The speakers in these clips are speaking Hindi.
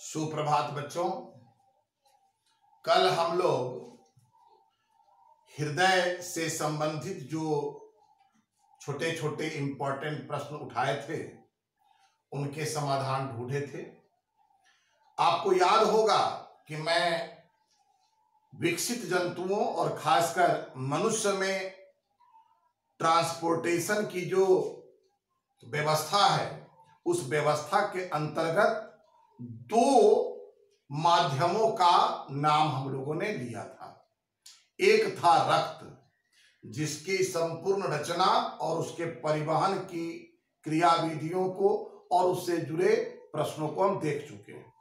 सुप्रभात बच्चों। कल हम लोग हृदय से संबंधित जो छोटे छोटे इंपॉर्टेंट प्रश्न उठाए थे उनके समाधान ढूंढे थे। आपको याद होगा कि मैं विकसित जंतुओं और खासकर मनुष्य में ट्रांसपोर्टेशन की जो व्यवस्था है उस व्यवस्था के अंतर्गत दो माध्यमों का नाम हम लोगों ने लिया था। एक था रक्त, जिसकी संपूर्ण रचना और उसके परिवहन की क्रियाविधियों को और उससे जुड़े प्रश्नों को हम देख चुके हैं।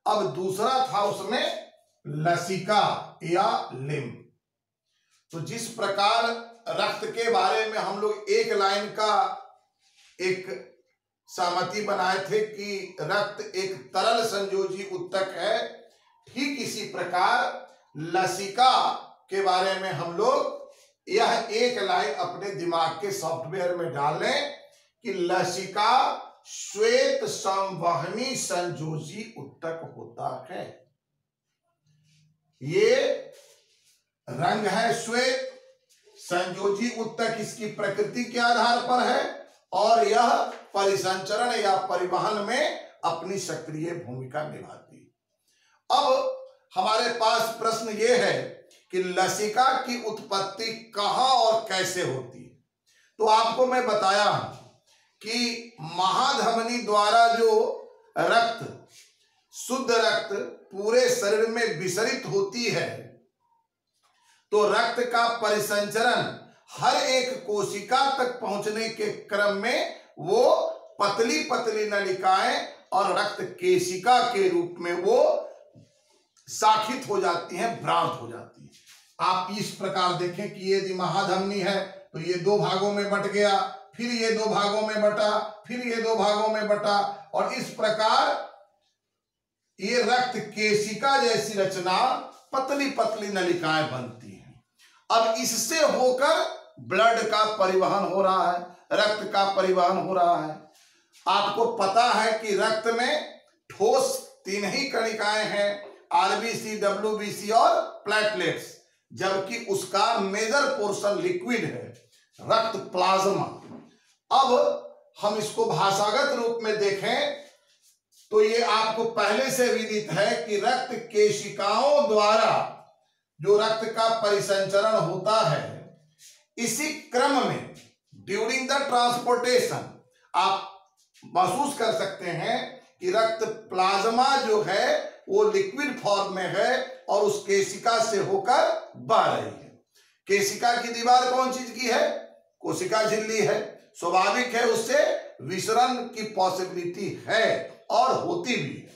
अब दूसरा था उसमें लसिका या लिम्फ। तो जिस प्रकार रक्त के बारे में हम लोग एक लाइन का एक सहमति बनाए थे कि रक्त एक तरल संयोजी उत्तक है, ठीक इसी प्रकार लसिका के बारे में हम लोग यह एक लाइन अपने दिमाग के सॉफ्टवेयर में डाल लें कि लसिका श्वेत संवहनी संयोजी उत्तक होता है। ये रंग है श्वेत, संयोजी उत्तक इसकी प्रकृति के आधार पर है और यह परिसंचरण या परिवहन में अपनी सक्रिय भूमिका निभाती है। अब हमारे पास प्रश्न ये है कि लसिका की उत्पत्ति कहां और कैसे होती है। तो आपको मैं बताया कि महाधमनी द्वारा जो रक्त, शुद्ध रक्त पूरे शरीर में विसरित होती है, तो रक्त का परिसंचरण हर एक कोशिका तक पहुंचने के क्रम में वो पतली पतली नलिकाएं और रक्त केशिका के रूप में वो शाखित हो जाती हैं, भ्रांत हो जाती हैं। आप इस प्रकार देखें कि ये महाधमनी है तो ये दो भागों में बट गया, फिर ये दो भागों में बटा, फिर ये दो भागों में बटा, और इस प्रकार ये रक्त केशिका जैसी रचना पतली पतली नलिकाएं बनती हैं। अब इससे होकर ब्लड का परिवहन हो रहा है, रक्त का परिवहन हो रहा है। आपको पता है कि रक्त में ठोस तीन ही कणिकाएं हैं, आरबीसी, डब्ल्यूबीसी और प्लेटलेट्स, जबकि उसका मेजर पोर्शन लिक्विड है, रक्त प्लाज्मा। अब हम इसको भाषागत रूप में देखें तो ये आपको पहले से विदित है कि रक्त केशिकाओं द्वारा जो रक्त का परिसंचरण होता है, इसी क्रम में ड्यूरिंग द ट्रांसपोर्टेशन आप महसूस कर सकते हैं कि रक्त प्लाज्मा जो है वो लिक्विड फॉर्म में है और उस केशिका से होकर बह रही है। केशिका की दीवार कौन चीज की है? कोशिका झिल्ली है। स्वाभाविक है उससे विसरण की पॉसिबिलिटी है और होती भी है।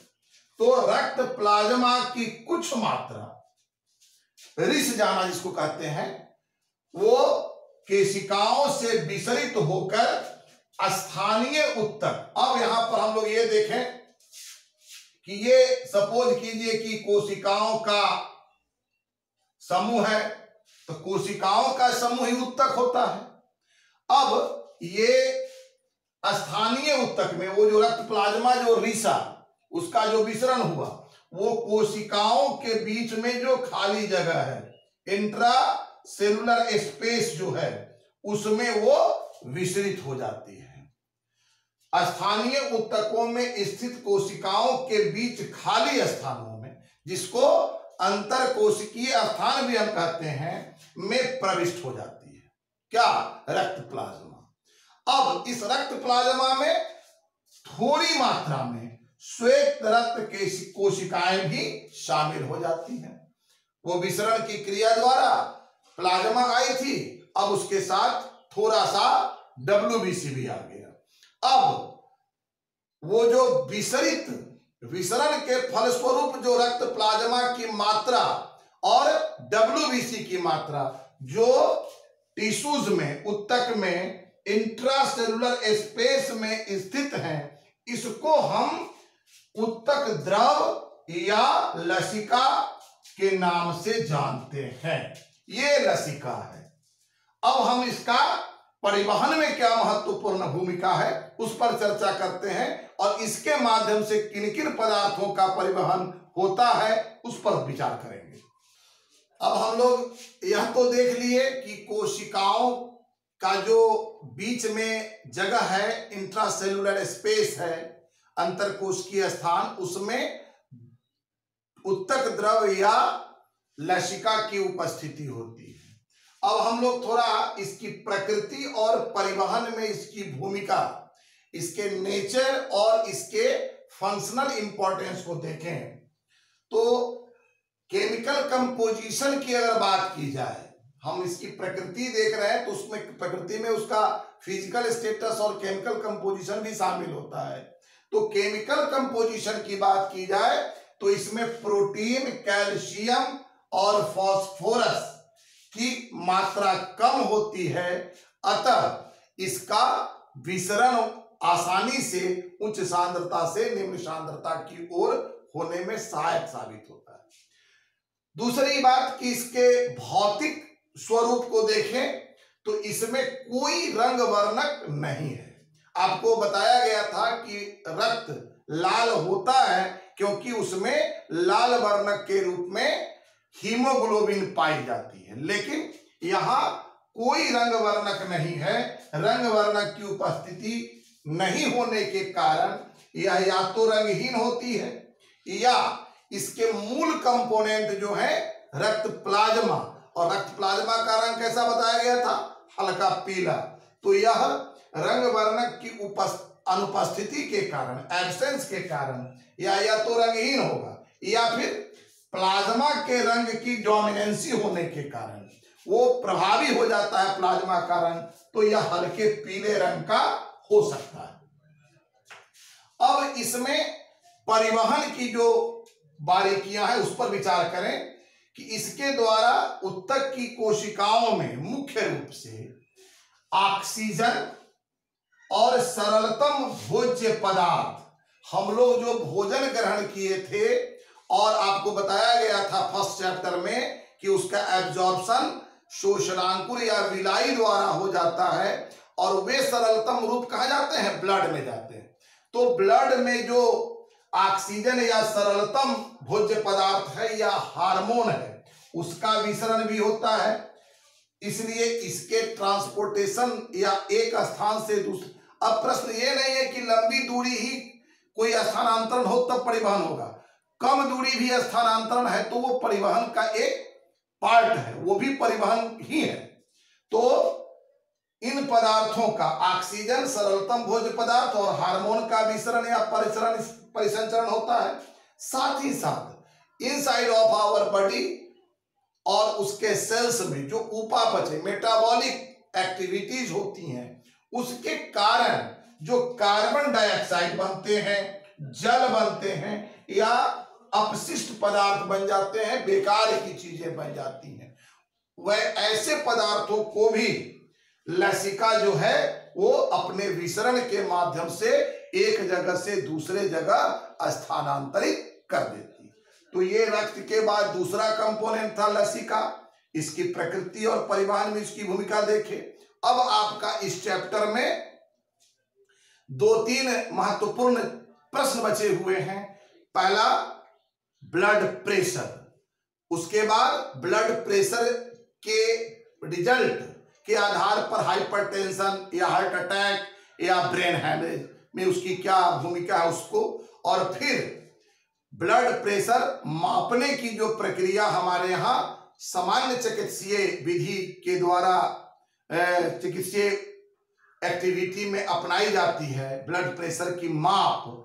तो रक्त प्लाज्मा की कुछ मात्रा, रिस जाना जिसको कहते हैं, वो केशिकाओं से विसरित होकर स्थानीय उत्तक। अब यहां पर हम लोग ये देखें कि ये सपोज कीजिए कि कोशिकाओं का समूह है, तो कोशिकाओं का समूह ही उत्तक होता है। अब ये स्थानीय उत्तक में वो जो रक्त प्लाज्मा जो रिसा उसका जो विसरण हुआ, वो कोशिकाओं के बीच में जो खाली जगह है, इंट्रा सेलुलर स्पेस जो है, उसमें वो विसरित हो जाती है। स्थानीय उत्तकों में स्थित कोशिकाओं के बीच खाली स्थानों में, जिसको अंतर कोशिकीय स्थान भी हम कहते हैं, में प्रविष्ट हो जाती है क्या? रक्त प्लाज्मा। अब इस रक्त प्लाज्मा में थोड़ी मात्रा में श्वेत रक्त कोशिकाएं भी शामिल हो जाती हैं। वो विसरण की क्रिया द्वारा प्लाज्मा आई थी, अब उसके साथ थोड़ा सा डब्ल्यूबीसी भी आ गया। अब वो जो विसरण के फलस्वरूप जो रक्त प्लाज्मा की मात्रा और डब्ल्यूबीसी की मात्रा जो टिश्यूज में, उत्तक में, इंट्रासेलुलर स्पेस में स्थित हैं, इसको हम उत्तक द्रव या लसिका के नाम से जानते हैं। ये लसिका है। अब हम इसका परिवहन में क्या महत्वपूर्ण भूमिका है उस पर चर्चा करते हैं और इसके माध्यम से किन किन पदार्थों का परिवहन होता है उस पर विचार करेंगे। अब हम लोग यह तो देख लिए कि कोशिकाओं का जो बीच में जगह है, इंट्रासेलुलर स्पेस है, अंतरकोशिकीय स्थान, उसमें उत्तक द्रव या लसिका की उपस्थिति होती है। अब हम लोग थोड़ा इसकी प्रकृति और परिवहन में इसकी भूमिका, इसके नेचर और इसके फंक्शनल इंपॉर्टेंस को देखें तो केमिकल कंपोजिशन की अगर बात की जाए, हम इसकी प्रकृति देख रहे हैं तो उसमें प्रकृति में उसका फिजिकल स्टेटस और केमिकल कंपोजिशन भी शामिल होता है। तो केमिकल कंपोजिशन की बात की जाए तो इसमें प्रोटीन, कैल्शियम और फास्फोरस की मात्रा कम होती है, अतः इसका विसरण आसानी से उच्च सांद्रता से निम्न सांद्रता की ओर होने में सहायक साबित होता है। दूसरी बात कि इसके भौतिक स्वरूप को देखें तो इसमें कोई रंग वर्णक नहीं है। आपको बताया गया था कि रक्त लाल होता है क्योंकि उसमें लाल वर्णक के रूप में हीमोग्लोबिन पाई जाती है, लेकिन यहां कोई रंग वर्णक नहीं है। रंग वर्णक की उपस्थिति नहीं होने के कारण यह या तो रंगहीन होती है या इसके मूल कंपोनेंट जो है रक्त प्लाज्मा, और रक्त प्लाज्मा का रंग कैसा बताया गया था, हल्का पीला। तो यह रंग वर्णक की अनुपस्थिति के कारण, एब्सेंस के कारण या तो रंगहीन होगा या फिर प्लाज्मा के रंग की डोमिनेंसी होने के कारण वो प्रभावी हो जाता है प्लाज्मा का रंग, तो यह हल्के पीले रंग का हो सकता है। अब इसमें परिवहन की जो बारीकियां हैं उस पर विचार करें कि इसके द्वारा उत्तक की कोशिकाओं में मुख्य रूप से ऑक्सीजन और सरलतम भोज्य पदार्थ, हम लोग जो भोजन ग्रहण किए थे और आपको बताया गया था फर्स्ट चैप्टर में कि उसका एब्जॉर्प्शन शोषणांकुर या विलाई द्वारा हो जाता है और वे सरलतम रूप कहाँ जाते हैं, ब्लड में जाते हैं। तो ब्लड में जो ऑक्सीजन या सरलतम भोज्य पदार्थ है या हार्मोन है उसका विसरण भी होता है, इसलिए इसके ट्रांसपोर्टेशन या एक स्थान से दूसरे। अब प्रश्न ये नहीं है कि लंबी दूरी ही कोई स्थानांतरण हो तब परिवहन होगा, कम दूरी भी स्थानांतरण है तो वो परिवहन का एक पार्ट है, वो भी परिवहन ही है। तो इन पदार्थों का ऑक्सीजन, सरलतम भोज्य पदार्थ और हार्मोन का विसरण या परिसंचरण होता है। साथ ही साथ इनसाइड ऑफ आवर बॉडी और उसके सेल्स में जो उपापचय मेटाबॉलिक एक्टिविटीज होती हैं उसके कारण जो कार्बन डाइऑक्साइड बनते हैं, जल बनते हैं या अपशिष्ट पदार्थ बन जाते हैं, बेकार की चीजें बन जाती हैं, वह ऐसे पदार्थों को भी लसिका जो है वो अपने विसरण के माध्यम से एक जगह से दूसरे जगह स्थानांतरित कर देती। तो ये रक्त के बाद दूसरा कंपोनेंट था लसिका, इसकी प्रकृति और परिवहन में इसकी भूमिका देखें। अब आपका इस चैप्टर में 2-3 महत्वपूर्ण प्रश्न बचे हुए हैं। पहला ब्लड प्रेशर, उसके बाद ब्लड प्रेशर के रिजल्ट के आधार पर हाइपरटेंशन या हार्ट अटैक या ब्रेन हैमरेज में उसकी क्या भूमिका है उसको, और फिर ब्लड प्रेशर मापने की जो प्रक्रिया हमारे यहाँ सामान्य चिकित्सीय विधि के द्वारा चिकित्सीय एक्टिविटी में अपनाई जाती है, ब्लड प्रेशर की माप,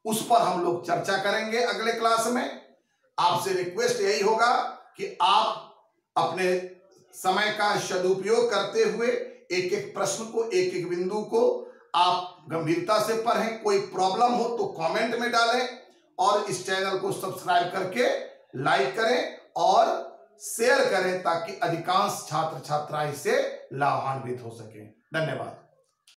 उस पर हम लोग चर्चा करेंगे अगले क्लास में। आपसे रिक्वेस्ट यही होगा कि आप अपने समय का सदुपयोग करते हुए एक एक प्रश्न को, एक एक बिंदु को आप गंभीरता से पढ़ें। कोई प्रॉब्लम हो तो कमेंट में डालें और इस चैनल को सब्सक्राइब करके लाइक करें और शेयर करें ताकि अधिकांश छात्र छात्राएं इससे लाभान्वित हो सकें। धन्यवाद।